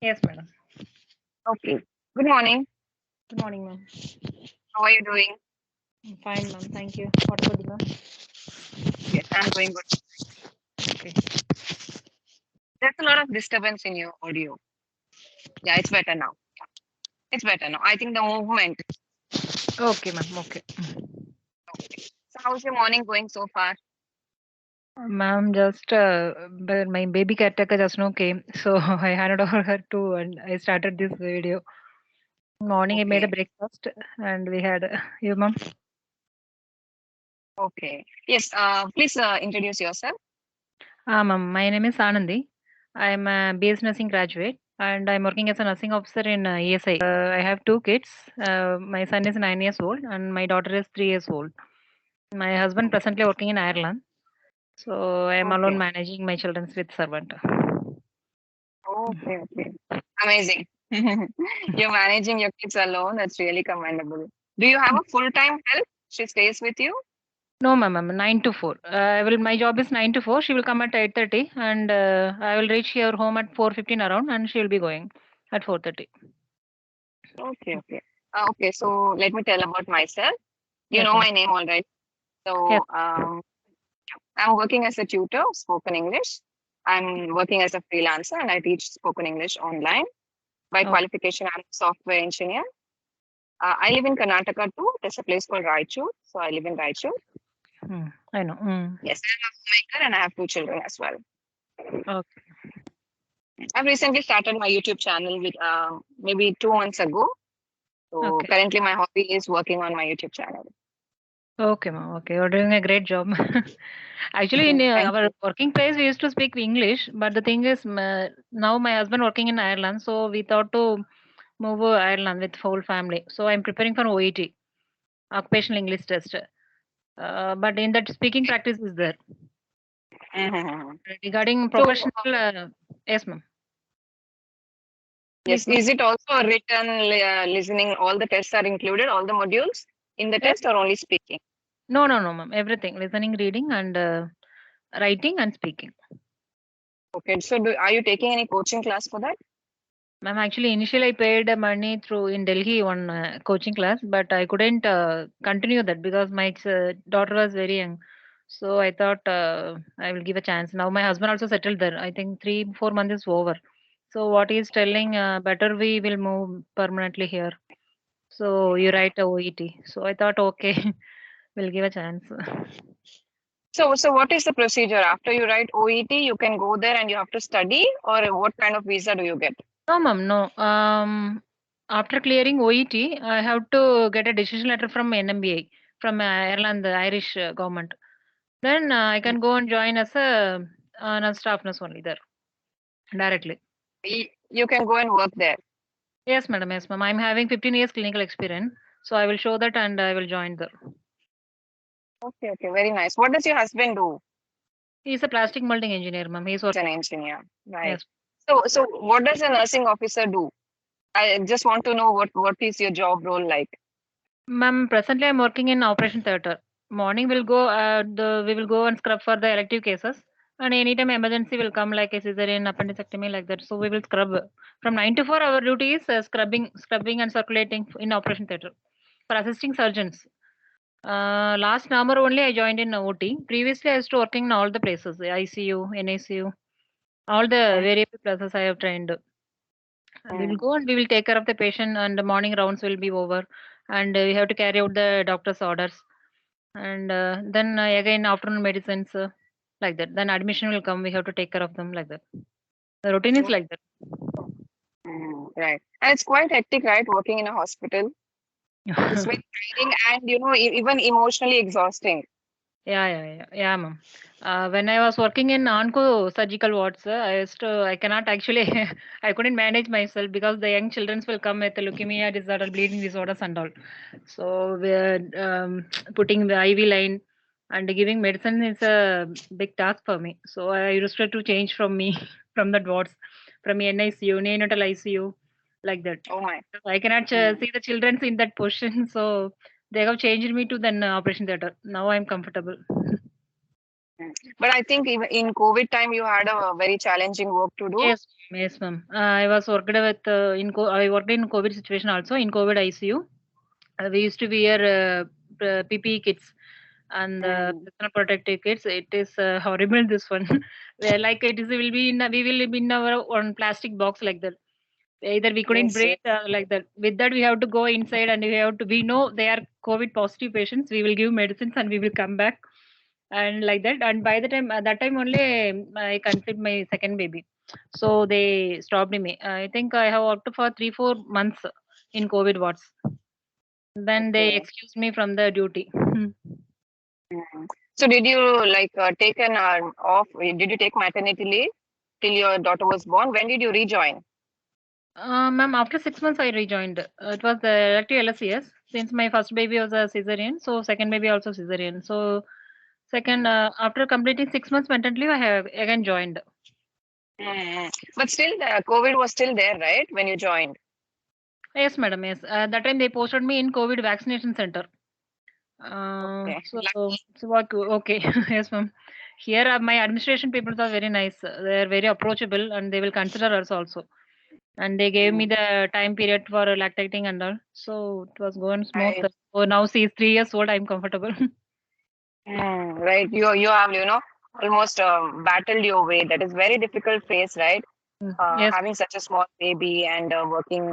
Yes, madam. Okay. Good morning. Good morning, ma'am. How are you doing? I'm fine, ma'am. Thank you. What about you, ma'am? Yes, I'm doing good. Okay. There's a lot of disturbance in your audio. Yeah, it's better now. It's better now. I think the movement. Okay, ma'am. Okay. Okay. So how's your morning going so far? Ma'am, just but my baby caretaker just now came, so I handed over her to, and I started this video. Morning, I made a Okay. breakfast, and we had you, ma'am. Okay. Yes. Please introduce yourself. Ma'am. My name is Anandi. I'm a BS nursing graduate, and I'm working as a nursing officer in ESI. I have two kids. My son is 9 years old, and my daughter is 3 years old. My husband presently working in Ireland. So I am alone Okay. managing my children with servant. Okay. Okay. Amazing. You're managing your kids alone. That's really commendable. Do you have a full-time help? She stays with you? No, ma'am, 9 to 4. I will. My job is 9 to 4. She will come at 8:30, and I will reach her home at 4:15 around, and she will be going at 4:30. Okay. Okay. Okay. So let me tell about myself. You Yes, know ma'am. my name already. Yes. So I'm working as a tutor of spoken English. I'm working as a freelancer and I teach spoken English online. By Okay. qualification, I'm a software engineer. I live in Karnataka too. There's a place called Raichur. So I live in Raichur. I know. Yes, I'm a homemaker and I have two children as well. Okay. I've recently started my YouTube channel with maybe 2 months ago. So Okay. currently my hobby is working on my YouTube channel. Okay, ma'am. Okay, you're doing a great job. Actually, in Thank our you. working place, we used to speak English, but the thing is, now my husband working in Ireland, so we thought to move to Ireland with whole family. So I'm preparing for OET, occupational English test. But in that speaking practice is there. Mhm. Regarding So professional, yes, ma'am. yes, Please, ma'am. is it also a written listening? All the tests are included, all the modules in the Yes. test, or only speaking? No, no, no, ma'am. Everything, listening, reading, and writing and speaking. Okay, so are you taking any coaching class for that? Ma'am, actually, initially I paid money through in Delhi one coaching class, but I couldn't continue that because my daughter was very young. So I thought I will give a chance. Now my husband also settled there. I think 3 4 months is over. So what he is telling, better we will move permanently here. So you write a OET. So I thought, okay, we'll give a chance. So what is the procedure after you write OET? You can go there and you have to study, or what kind of visa do you get? No, ma'am, no. After clearing OET, I have to get a decision letter from NMBA, from Ireland, the Irish government. Then I can go and join as a staff nurse only there directly. You can go and work there. Yes, madam. Yes, ma'am. I'm having 15 years clinical experience, so I will show that and I will join there. Okay, okay, very nice. What does your husband do? He's a plastic molding engineer, ma'am. He's He's working. an engineer, right? Yes, So what does a nursing officer do? I just want to know what is your job role like? ma'am. Presently, I'm working in operation theater. Morning will go. We will go and scrub for the elective cases. And anytime emergency will come like a cesarean, appendectomy like that. So we will scrub from 9 to 4. Our duty is scrubbing and circulating in operation theater for assisting surgeons. Last November only I joined in OT. Previously, I used to working in all the places, the ICU, NICU, all the variable places I have trained. We will Mm. go and we will take care of the patient, and the morning rounds will be over, and we have to carry out the doctor's orders, and then again afternoon medicines like that. Then admission will come. We have to take care of them like that. The routine is like that. Right. And it's quite hectic, right? Working in a hospital. It's very tiring and even emotionally exhausting. Yeah, ma'am. When I was working in onco surgical wards, I cannot actually, I couldn't manage myself because the young children will come with leukemia disorder, bleeding disorders and all. So we're putting the IV line and giving medicine is a big task for me. So I used to change from me from the wards, from NICU, neonatal ICU, like that. Oh my. I cannot Mm. see the children in that position, so they have changed me to then operation theater. Now I'm comfortable. But I think even in COVID time, you had a very challenging work to do. Yes, yes, ma'am. I was worked with I worked in COVID situation also in COVID ICU. We used to wear PPE kits and Mm. personal protective kits. It is horrible. This one, where like it is will be in we will be in our one plastic box like that. Either we couldn't Yes, yes. breathe like that. With that, we have to go inside and we have to. We know they are COVID positive patients. We will give medicines and we will come back and like that. And by the time at that time only, I conceived my second baby. So they stopped me. I think I have worked for 3 4 months in COVID wards. Then they Okay. excused me from the duty. Mm. So did you like take an off? Did you take maternity leave till your daughter was born? When did you rejoin? Ma'am, after 6 months, I rejoined. It was the elective LSCS. Since my first baby was a cesarean, so second baby also cesarean. So second, after completing 6 months maternity leave, I have again joined. Mm. But still, the COVID was still there, right? When you joined. Yes, madam. Yes, that time they posted me in COVID vaccination center. Okay. So okay. Yes, ma'am. Here, my administration people are very nice. They are very approachable, and they will consider us also. And they gave me Mm. the time period for lactating and all. So it was going smooth. Right. So now she is 3 years old. I'm comfortable. Right. You have almost battled your way. That is very difficult phase, right? Yes, Having such a small baby and working,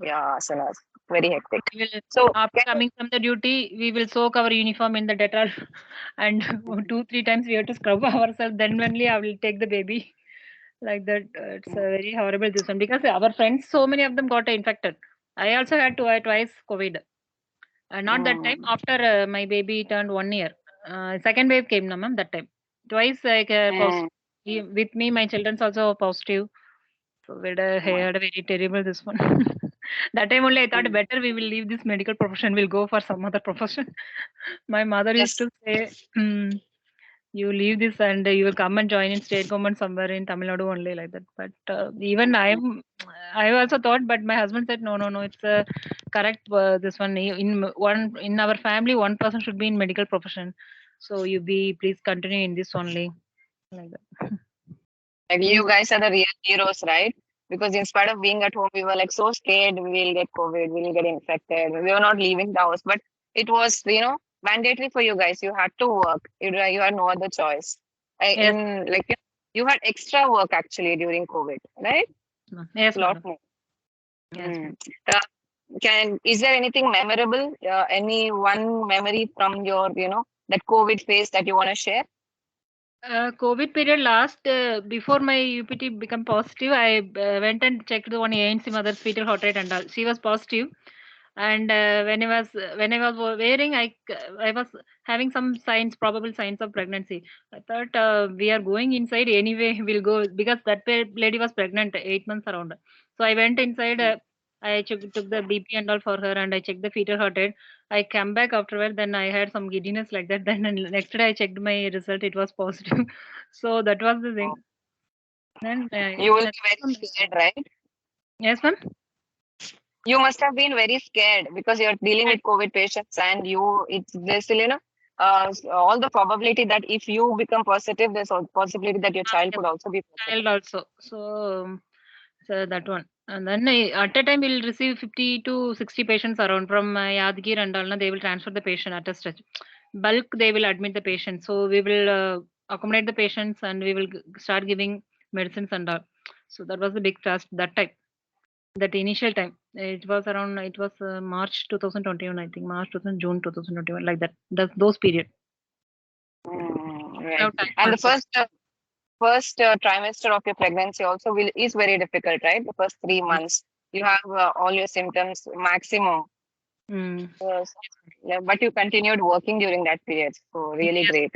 yeah, as a nurse, very hectic. we will. So After can coming from the duty, we will soak our uniform in the Dettol, and you, 2 3 times we have to scrub ourselves. Then only I will take the baby. Like that, it's very horrible this one because our friends, so many of them got infected. I also had twice COVID. Not that time. mm, After my baby turned 1 year, second wave came, no, ma'am. That time, twice like mm, positive. With me, my children's also positive. So had a very terrible this one. That time only I thought mm. better we will leave this medical profession. We'll go for some other profession. My mother used Yes. to say, "You leave this and you will come and join in state government somewhere in Tamil Nadu only like that." But even I also thought, but my husband said, "No, no, no. It's correct. This one in our family, one person should be in medical profession. So you please continue in this only like that." Like He's you guys are the real heroes, right? Because in spite of being at home, we were like so scared we will get COVID, we will get infected. We were not leaving the house, but it was, mandatory for you guys. You had to work. You had no other choice. yes, You had extra work actually during COVID, right? ma'am. Yes, Lot madam. more. Yes, Mm. ma'am. Uh, is there anything memorable? Any one memory from your, that COVID phase that you want to share? COVID period last before my UPT become positive, I went and checked the one ANC mother's fetal heart rate and all. She was positive, and when I was wearing, I was having some signs, probable signs of pregnancy. I thought we are going inside anyway. We'll go because that lady was pregnant 8 months around. So I went inside. I took the BP and all for her, and I checked the fetal heart rate. I came back afterward. Then I had some giddiness like that. Then next day I checked my result. It was positive. So that was the Oh, thing. Then you will be very nothing scared, right? yes, ma'am. You must have been very scared because you're dealing with COVID patients and there's still, all the probability that if you become positive, there's a possibility that your child Yes, could also be positive. child also. So that one. And then at a time we'll receive 50 to 60 patients around from Yadgir and all. They will transfer the patient at a stretch. Bulk they will admit the patient. So we will accommodate the patients and we will start giving medicines and all. So that was the big task that time. That initial time. It was March 2021, I think. March 2000, June 2021, like that. Those period. Right. Now time And the also. first trimester of your pregnancy also is very difficult, right? The first 3 months, you have all your symptoms maximum. Mm. Yes. Yeah, but you continued working during that period, so really Yes. great.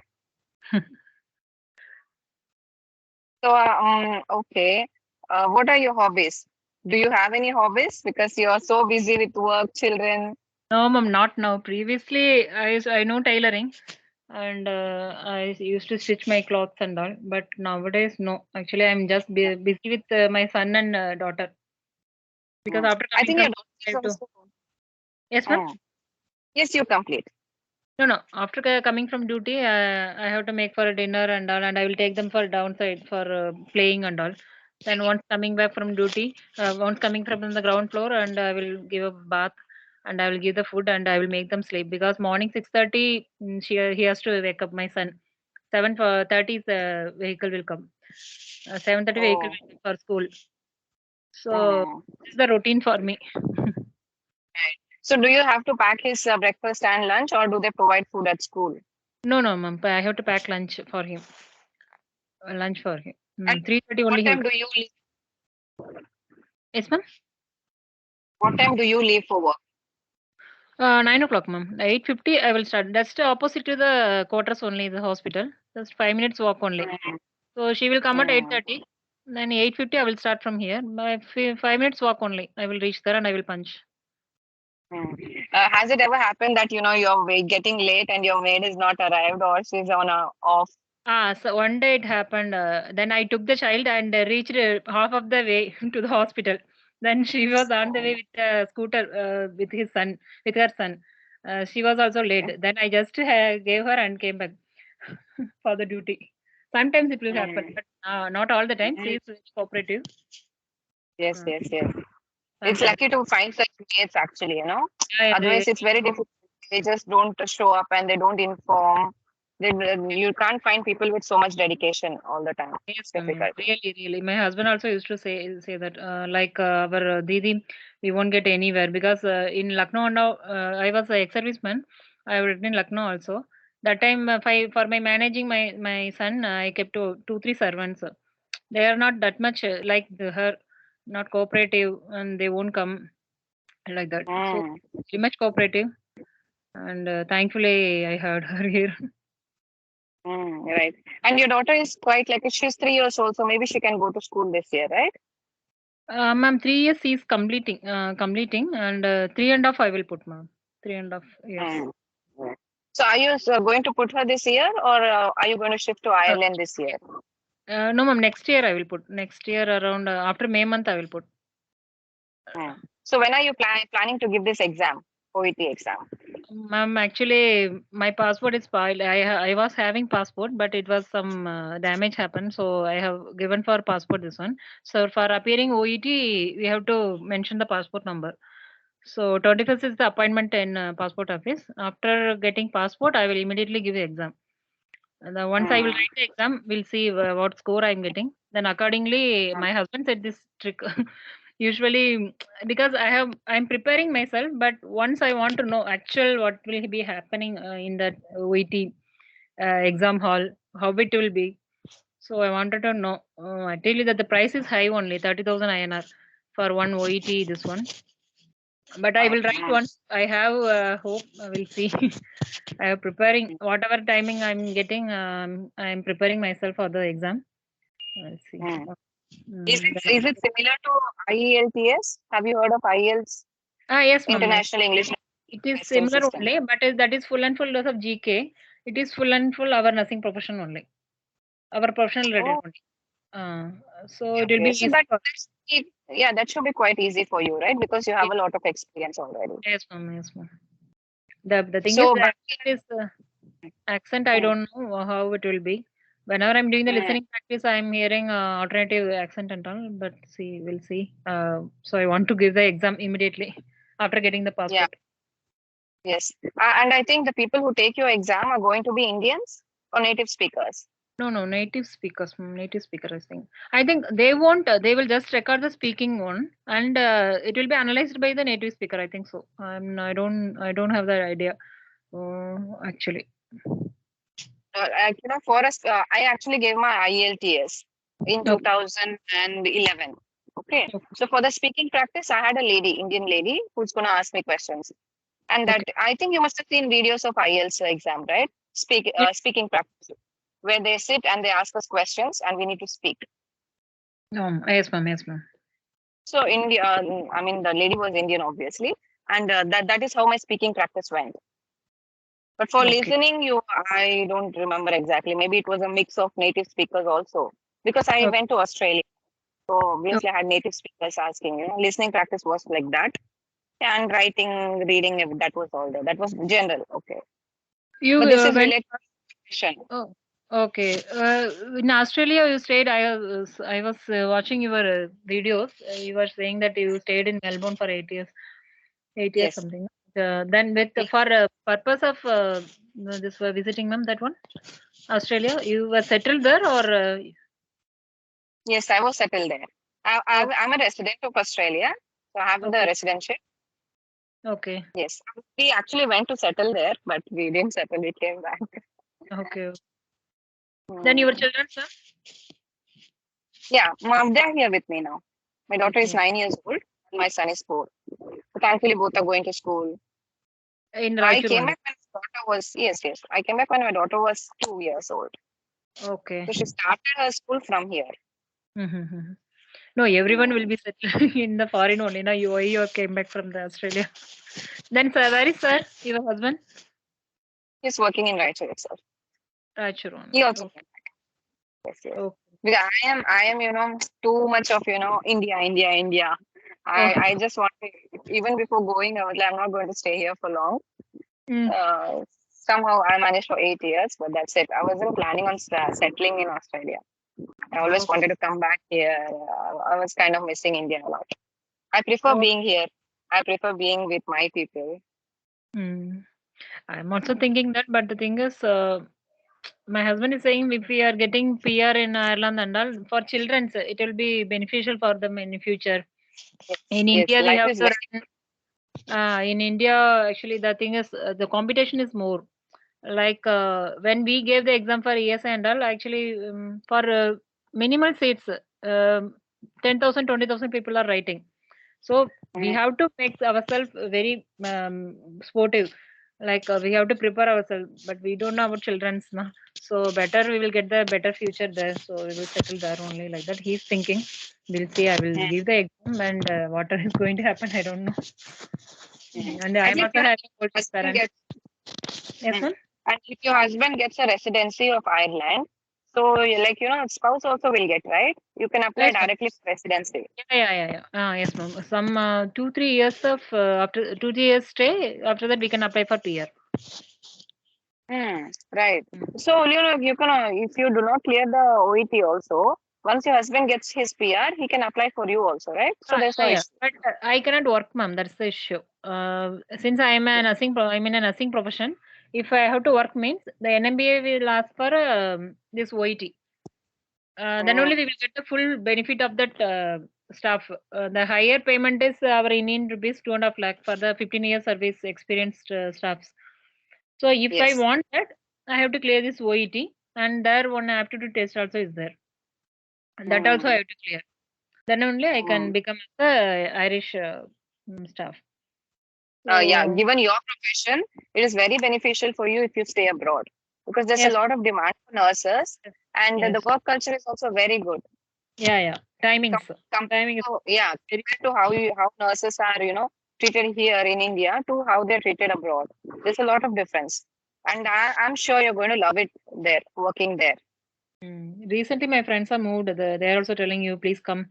So, okay. What are your hobbies? Do you have any hobbies? Because you are so busy with work, children. No, ma'am, not now. Previously, I know tailoring, and I used to stitch my clothes and all. But nowadays, no. Actually, I'm just busy with my son and daughter because Mm. after I coming think from your daughter I is have to. also. Yes, ma'am. Mm. Yes, you complete. No. After coming from duty, I have to make for a dinner and all, and I will take them for downside for playing and all. Then once coming back from duty, once coming from the ground floor, and I will give a bath, and I will give the food, and I will make them sleep because morning 6:30, he has to wake up my son. 7:30 vehicle will come. 7:30 vehicle Oh, will come for school. So mm, this is the routine for me. right. So do you have to pack his breakfast and lunch, or do they provide food at school? No, ma'am. I have to pack lunch for him. Lunch for him. And 3:30 only what he will time come. do you leave? Yes, ma'am. What time do you leave for work? 9 o'clock, ma'am. 8:50 I will start. That's the opposite to the quarters only, the hospital. Just 5 minutes walk only. Mm, So she will come at mm, 8:30. Then 8:50 I will start from here. By 5 minutes walk only. I will reach there and I will punch. mm. Has it ever happened that you're getting late and your maid is not arrived, or she's on a off? So one day it happened. Then I took the child and reached half of the way to the hospital. Then she was on the way Oh, with a scooter with his son, with her son. She was also late. okay. Then I just gave her and came back for the duty. Sometimes it will happen, Mm, but not all the time. She mm. is very cooperative. Yes, Uh, yes, yes. It's Sometimes. lucky to find such mates actually. Yeah, Otherwise, it's very difficult. They just don't show up and they don't inform. You can't find people with so much dedication all the time. yes, It's ma'am. difficult. Really, really. My husband also used to say that like our Didi, we won't get anywhere because in Lucknow now I was a ex-serviceman. I worked in Lucknow also. That time, for my managing my son, I kept two three servants. They are not that much like her, not cooperative, and they won't come like that. So Mm, very much cooperative, and thankfully I heard her here. right. And your daughter is quite like she's 3 years old, so maybe she can go to school this year, right? Ma'am, 3 years is completing, and 3.5 I will put, ma'am. 3.5 years. Mm. Mm. So are you going to put her this year, or are you going to shift to Uh, Ireland this year? no, ma'am. Next year I will put. Next year around after May month I will put. Mm. So when are you planning to give this exam, OET exam? Ma'am, actually my passport is spoiled. I was having passport, but it was some damage happened, so I have given for passport this one. So for appearing OET, we have to mention the passport number. So 21st is the appointment in passport office. After getting passport, I will immediately give the exam. And then once I will Mm. write the exam, we'll see what score I'm getting. Then accordingly, my husband said this trick. Usually, because I'm preparing myself, but once I want to know actual what will be happening in that OET exam hall, how it will be. So I wanted to know. I tell you that the price is high only 30,000 INR for one OET. This one, but I will write Mm. once. I have hope. I will see. I am preparing whatever timing I'm getting. I'm preparing myself for the exam. I'll see. Mm. Is Mm, it is it similar to IELTS? Have you heard of IELTS, yes, ma'am. International English It is Testing similar System? only, but that is full and full dose of GK. It is full and full our nursing profession only. Our professional related Oh, only. So it will be okay. So easy for yeah, that should be quite easy for you, right? Because you have me. a lot of experience already. Yes, ma'am. Yes, ma'am. The thing is, So the back accent, I mm, don't know how it will be. Whenever I'm doing the mm, listening practice, I'm hearing alternative accent and all. But see, we'll see. So I want to give the exam immediately after getting the yeah, passport. yes. And I think the people who take your exam are going to be Indians or native speakers. No, native speakers, native speaker. I think they won't. They will just record the speaking one, and it will be analyzed by the native speaker. I think so. I don't have that idea. Actually. For us, I actually gave my IELTS in Okay. 2011. Okay. Okay. So for the speaking practice, I had a lady, Indian lady, who's going to ask me questions. And that Okay. I think you must have seen videos of IELTS exam, right? Yeah. Speaking practice, where they sit and they ask us questions and we need to speak. Yes, ma'am. Yes, ma'am. So India, I mean, the lady was Indian, obviously, and that is how my speaking practice went. But for Okay. listening, I don't remember exactly. Maybe it was a mix of native speakers also, because I Okay. went to Australia. So Okay. obviously, I had native speakers asking. Listening practice was like that, and writing, reading, that was all there. That was general. Okay. You But this is went. related to nutrition. Oh, okay. In Australia, you stayed. I was watching your videos. You were saying that you stayed in Melbourne for 8 years, 8 years Yes. something. Then with for purpose of this visiting, ma'am, that one Australia, you were settled there or Yes, I was settled there. okay, I'm a resident of Australia, so I have the okay, residential. okay, Yes, we actually went to settle there, but we didn't settle. We came back. okay. Then your Hmm. children, sir, Yeah, mom, they're here with me now. My daughter with is you 9 years old, and my son is 4. So thankfully, both are going to school. in I Raichur came only. back when my daughter was, yes, yes. I came back when my daughter was 2 years old. Okay. So she started her school from here. Mm-hmm. No, everyone will Hmm. be settled in the foreign only. Now you came back from the Australia. Then, sir, where is sir? Your husband? He's working in Raichur itself. Raichur He only. also Okay. came back. Yes, yes. Okay. Because I am, too much of, India, India, India. Oh. I just want to, even before going, I was like, I'm not going to stay here for long. Mm. Somehow I managed for 8 years, but that's it. I wasn't planning on settling in Australia. I always Okay. wanted to come back here. I was kind of missing India a lot. I prefer Oh. being here. I prefer being with my people. Mm. I'm also thinking that, but the thing is, my husband is saying if we are getting PR in Ireland and all for children, it will be beneficial for them in the future. Yes, In yes. India, we Life have is to very run. In India, actually, the thing is, the competition is more. Like when we gave the exam for ESI and all, actually, for minimal seats, 10,000, 20,000 people are writing. So we good. have to make ourselves very sportive. Like we have to prepare ourselves, but we don't know about children's now. So better we will get the better future there. So we will settle there only like that. He's thinking. We'll see. I will Mm, give the exam, and what is going to happen, I don't know. And I At am least also having old husband parents. gets Yes, mm. ma'am. And if your husband gets a residency of Ireland, so spouse also will get, right. You can apply Yes, ma'am. directly for residency. Yeah. Yes, ma'am. Some 2-3 years of after 2-3 years stay. After that, we can apply for PR. Right. So you can if you do not clear the OET also, once your husband gets his PR, he can apply for you also, right? So there's no Yeah. issue. But I cannot work, ma'am. That's the issue. Since I am a I'm in a nursing profession. If I have to work means the NMBA will ask for this OET. Then Mm, only we will get the full benefit of that staff. The higher payment is our Indian rupees 2.5 lakh for the 15 years service experienced staffs. So if I yes. want that, I have to clear this OET, and there one aptitude test also is there. And that also I Mm, have to clear. Then only I can mm. become the Irish staff. Yeah, So given your profession, it is very beneficial for you if you stay abroad because there's a yes, lot of demand for nurses, yes, and the yes. work culture is also very good. Yeah. Timings, Compared timing is to, yeah, very. compared to how nurses are treated here in India to how they're treated abroad. There's a lot of difference, and I'm sure you're going to love it there, working there. Recently, my friends are moved. They are also telling you, please come.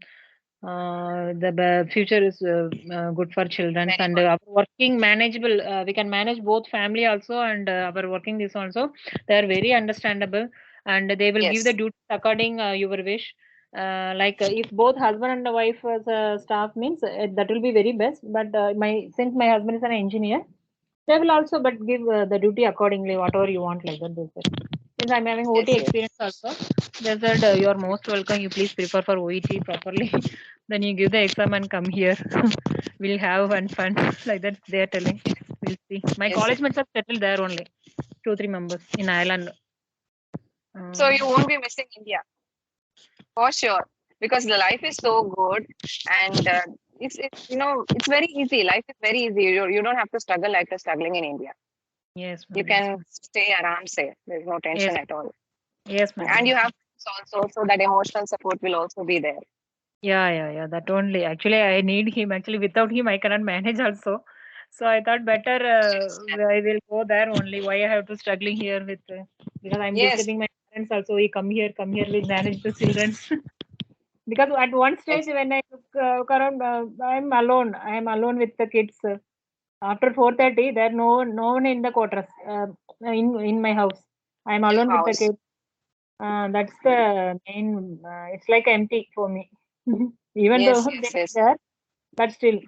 The future is good for children, Very and good. our working manageable. We can manage both family also and our working this also. They are very understandable, and they will give the Yes, duties according your wish. Like if both husband and wife as staff means that will be very best. But my since my husband is an engineer, they will also but give the duty accordingly, whatever you want like that. They said. Since I'm having OT yes, yes, experience also, they said you are most welcome. You please prepare for OET properly. Then you give the exam and come here. We'll have one fun like that. They are telling. We'll see. My yes, yes. college mates are settled there only. 2-3 members in Ireland. So Uh, you won't be missing India for sure because the life is so good, and it's very easy. Life is very easy. You don't have to struggle like you're struggling in India. yes, You ma'am. Yes, can ma'am. stay aram say. There's no Yes, tension at all. yes, ma'am. And you Yes, have ma'am. friends also, so that emotional support will also be there. Yeah. That only. Actually, I need him. Actually, without him, I cannot manage also. So I thought better I will go there only. Why I have to struggling here with because I'm Yes, disturbing my parents also. We come here, we manage the children. Because at one stage yes, when I look around, I'm alone. I am alone with the kids. After 4:30, there no one in the quarters. In my house, I'm Your alone with the house. kids. That's the main. It's like empty for me. Even though Yes, they yes, are yes. there, but still,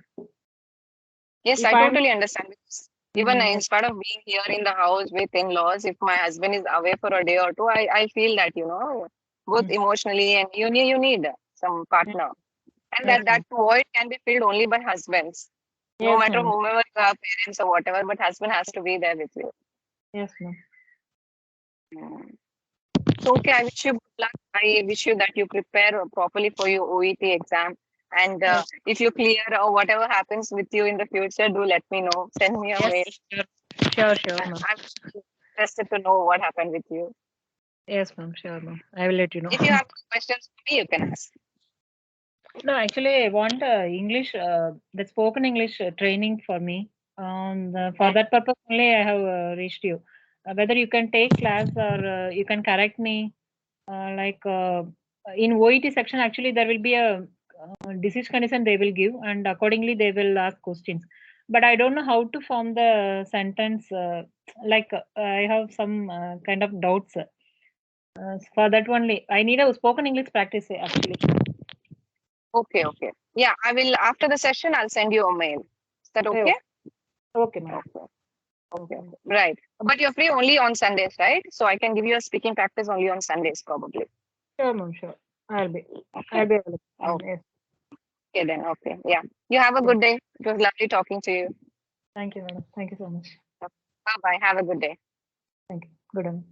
Yes, if I I'm totally understand. Because even in yes, spite of being here in the house with in-laws, if my husband is away for a day or two, I feel that, both mm, emotionally and you need some yes, partner. And yes, that ma'am. void can be filled only by husbands. No Yes, matter ma'am. whomever you are, parents or whatever, but husband has to be there with you. Yes, ma'am. Mm. So, okay, I wish you good luck. I wish you that you prepare properly for your OET exam. And Yes, if you clear or whatever happens with you in the future, do let me know. Send me a yes, mail. sure, sure, sure, ma'am. I'm interested to know what happened with you. Yes, ma'am. Sure, ma'am. I will let you know. If you have questions for me, you can ask. No, actually, I want English, the spoken English training for me. For Mm. that purpose only, I have reached you. Whether you can take class or you can correct me. In OET section, actually, there will be a disease condition they will give, and accordingly, they will ask questions. But I don't know how to form the sentence. I have some kind of doubts. For that only, I need a spoken English practice actually. Okay, okay. Yeah, I will, after the session, I'll send you a mail. Is that okay? Okay, okay, ma'am. Okay, okay, Okay. okay. Right. But you're free only on Sundays, right? So I can give you a speaking practice only on Sundays, probably. Sure, ma'am. Sure. I'll be. Okay. I'll be available. Okay, Yes. then. Okay. Yeah. You have a Yes. good day. It was lovely talking to you. Thank you, madam. Thank you so much. Bye bye. Have a good day. Thank you. Good.